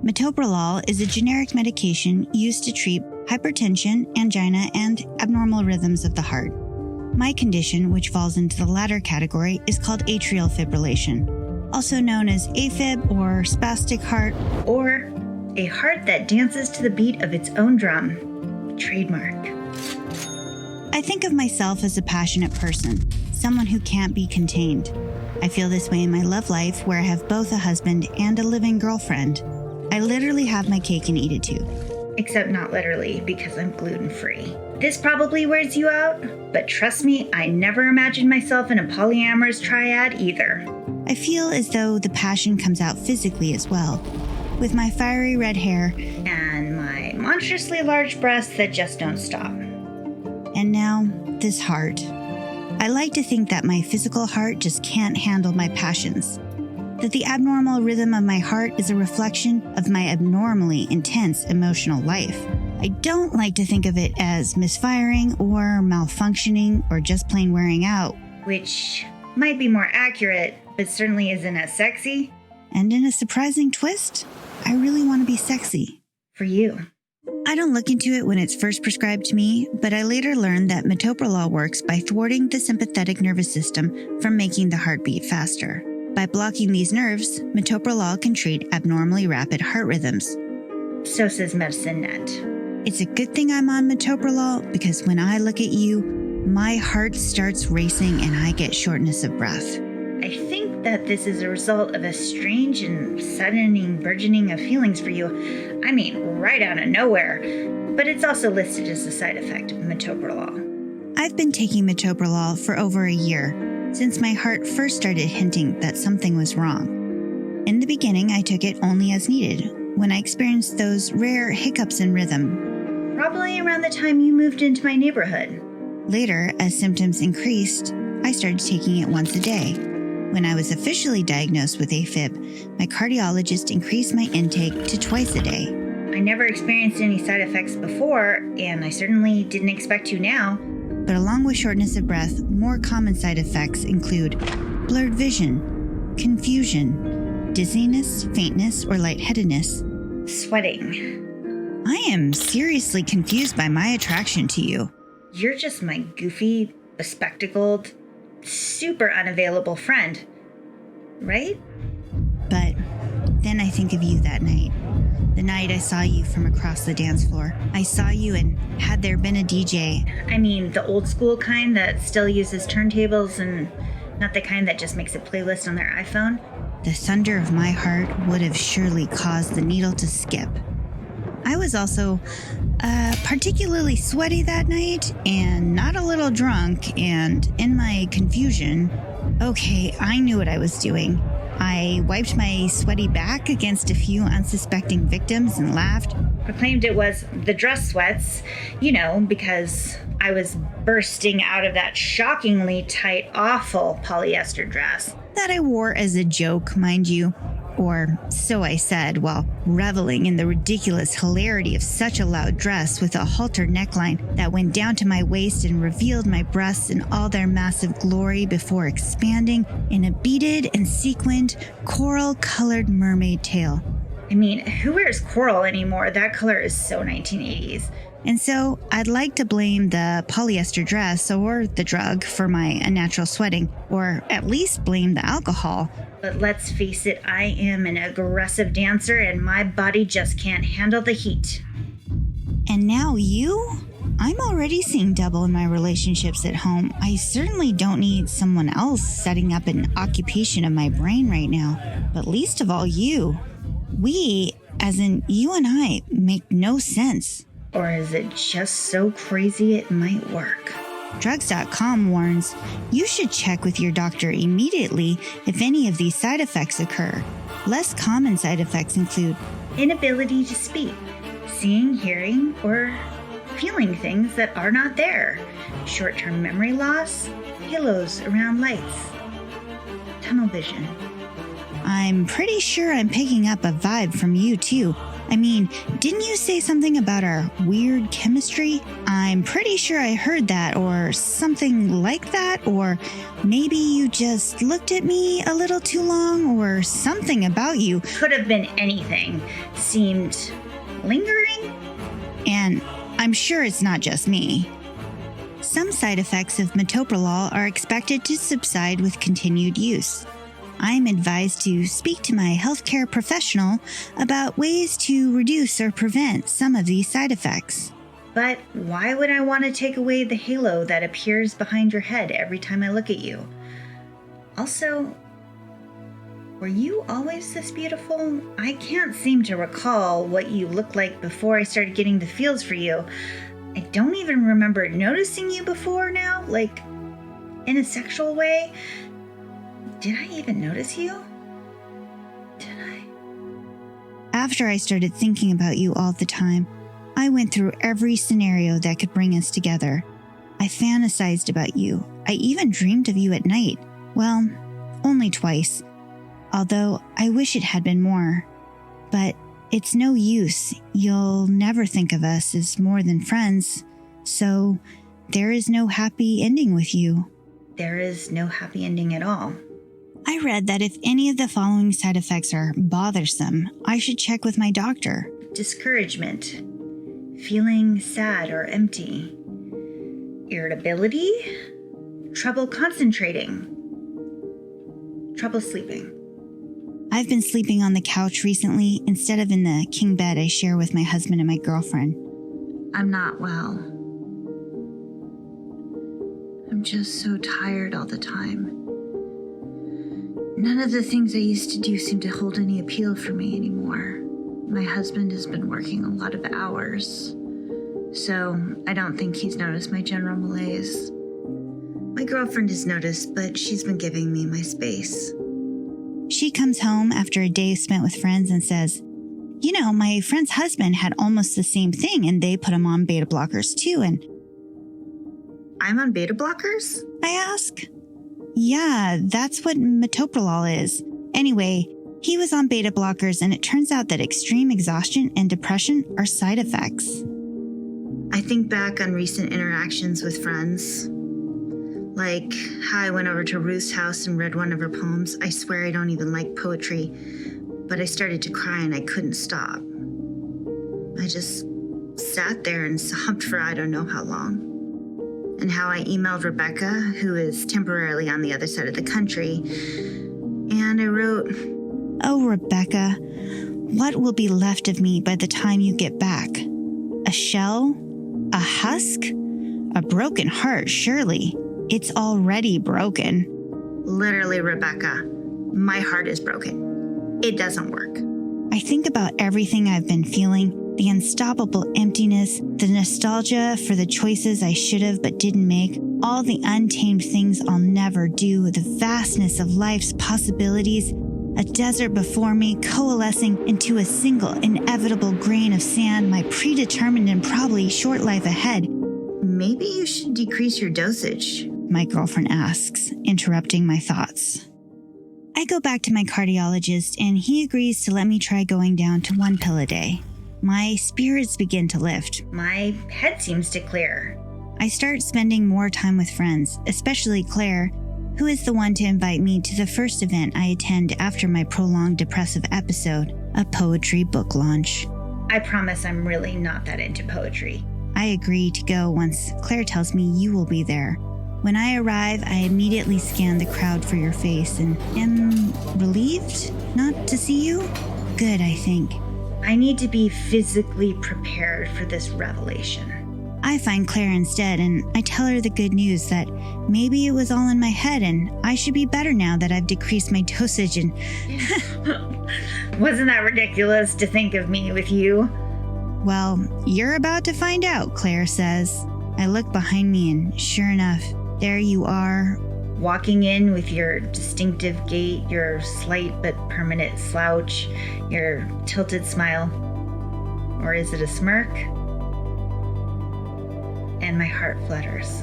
Metoprolol is a generic medication used to treat hypertension, angina, and abnormal rhythms of the heart. My condition, which falls into the latter category, is called atrial fibrillation, also known as AFib or spastic heart, or a heart that dances to the beat of its own drum. Trademark. I think of myself as a passionate person, someone who can't be contained. I feel this way in my love life, where I have both a husband and a living girlfriend. I literally have my cake and eat it too. Except not literally, because I'm gluten-free. This probably wears you out, but trust me, I never imagined myself in a polyamorous triad either. I feel as though the passion comes out physically as well, with my fiery red hair and my monstrously large breasts that just don't stop. And now, this heart. I like to think that my physical heart just can't handle my passions. That the abnormal rhythm of my heart is a reflection of my abnormally intense emotional life. I don't like to think of it as misfiring or malfunctioning or just plain wearing out. Which might be more accurate, but certainly isn't as sexy. And in a surprising twist, I really want to be sexy. For you. I don't look into it when it's first prescribed to me, but I later learned that metoprolol works by thwarting the sympathetic nervous system from making the heart beat faster. By blocking these nerves, metoprolol can treat abnormally rapid heart rhythms. So says Medicine Net. It's a good thing I'm on metoprolol, because when I look at you, my heart starts racing and I get shortness of breath. I think that this is a result of a strange and sudden burgeoning of feelings for you. I mean, right out of nowhere. But it's also listed as a side effect of metoprolol. I've been taking metoprolol for over a year, since my heart first started hinting that something was wrong. In the beginning, I took it only as needed, when I experienced those rare hiccups in rhythm. Probably around the time you moved into my neighborhood. Later, as symptoms increased, I started taking it once a day. When I was officially diagnosed with AFib, my cardiologist increased my intake to twice a day. I never experienced any side effects before, and I certainly didn't expect to now. But along with shortness of breath, more common side effects include blurred vision, confusion, dizziness, faintness, or lightheadedness. Sweating. I am seriously confused by my attraction to you. You're just my goofy, bespectacled, super unavailable friend, right? But then I think of you that night. The night I saw you from across the dance floor. I saw you, and had there been a DJ... I mean, the old school kind that still uses turntables and not the kind that just makes a playlist on their iPhone. The thunder of my heart would have surely caused the needle to skip. I was also particularly sweaty that night, and not a little drunk, and in my confusion, okay, I knew what I was doing. I wiped my sweaty back against a few unsuspecting victims and laughed. Proclaimed it was the dress sweats, because I was bursting out of that shockingly tight, awful polyester dress. That I wore as a joke, mind you. Or so I said, while reveling in the ridiculous hilarity of such a loud dress with a halter neckline that went down to my waist and revealed my breasts in all their massive glory before expanding in a beaded and sequined, coral-colored mermaid tail. I mean, who wears coral anymore? That color is so 1980s. And so I'd like to blame the polyester dress or the drug for my unnatural sweating, or at least blame the alcohol. But let's face it, I am an aggressive dancer and my body just can't handle the heat. And now you? I'm already seeing double in my relationships at home. I certainly don't need someone else setting up an occupation of my brain right now, but least of all you. We, as in you and I, make no sense. Or is it just so crazy it might work? Drugs.com warns you should check with your doctor immediately if any of these side effects occur. Less common side effects include inability to speak, seeing, hearing, or feeling things that are not there, short-term memory loss, halos around lights, tunnel vision. I'm pretty sure I'm picking up a vibe from you too, I mean, didn't you say something about our weird chemistry? I'm pretty sure I heard that, or something like that, or maybe you just looked at me a little too long, or something about you. Could have been anything. Seemed lingering? And I'm sure it's not just me. Some side effects of metoprolol are expected to subside with continued use. I am advised to speak to my healthcare professional about ways to reduce or prevent some of these side effects. But why would I want to take away the halo that appears behind your head every time I look at you? Also, were you always this beautiful? I can't seem to recall what you looked like before I started getting the feels for you. I don't even remember noticing you before now, like in a sexual way. Did I even notice you? Did I? After I started thinking about you all the time, I went through every scenario that could bring us together. I fantasized about you. I even dreamed of you at night. Well, only twice. Although I wish it had been more. But it's no use. You'll never think of us as more than friends. So there is no happy ending with you. There is no happy ending at all. I read that if any of the following side effects are bothersome, I should check with my doctor. Discouragement, feeling sad or empty, irritability, trouble concentrating, trouble sleeping. I've been sleeping on the couch recently instead of in the king bed I share with my husband and my girlfriend. I'm not well. I'm just so tired all the time. None of the things I used to do seem to hold any appeal for me anymore. My husband has been working a lot of hours, so I don't think he's noticed my general malaise. My girlfriend has noticed, but she's been giving me my space. She comes home after a day spent with friends and says, "You know, my friend's husband had almost the same thing and they put him on beta blockers too." And I'm on beta blockers? I ask. Yeah, that's what metoprolol is. Anyway, he was on beta blockers and it turns out that extreme exhaustion and depression are side effects. I think back on recent interactions with friends. Like how I went over to Ruth's house and read one of her poems. I swear I don't even like poetry, but I started to cry and I couldn't stop. I just sat there and sobbed for I don't know how long. And how I emailed Rebecca, who is temporarily on the other side of the country, and I wrote, "Oh, Rebecca, what will be left of me by the time you get back? A shell? A husk? A broken heart, surely. It's already broken." Literally, Rebecca, my heart is broken. It doesn't work. I think about everything I've been feeling, the unstoppable emptiness, the nostalgia for the choices I should have but didn't make, all the untamed things I'll never do, the vastness of life's possibilities, a desert before me coalescing into a single inevitable grain of sand, my predetermined and probably short life ahead. Maybe you should decrease your dosage, my girlfriend asks, interrupting my thoughts. I go back to my cardiologist and he agrees to let me try going down to 1 pill a day. My spirits begin to lift. My head seems to clear. I start spending more time with friends, especially Claire, who is the one to invite me to the first event I attend after my prolonged depressive episode, a poetry book launch. I promise I'm really not that into poetry. I agree to go once Claire tells me you will be there. When I arrive, I immediately scan the crowd for your face and am relieved not to see you. Good, I think. I need to be physically prepared for this revelation. I find Claire instead, and I tell her the good news that maybe it was all in my head and I should be better now that I've decreased my dosage and... Wasn't that ridiculous to think of me with you? Well, you're about to find out, Claire says. I look behind me and sure enough, there you are. Walking in with your distinctive gait, your slight but permanent slouch, your tilted smile. Or is it a smirk? And my heart flutters.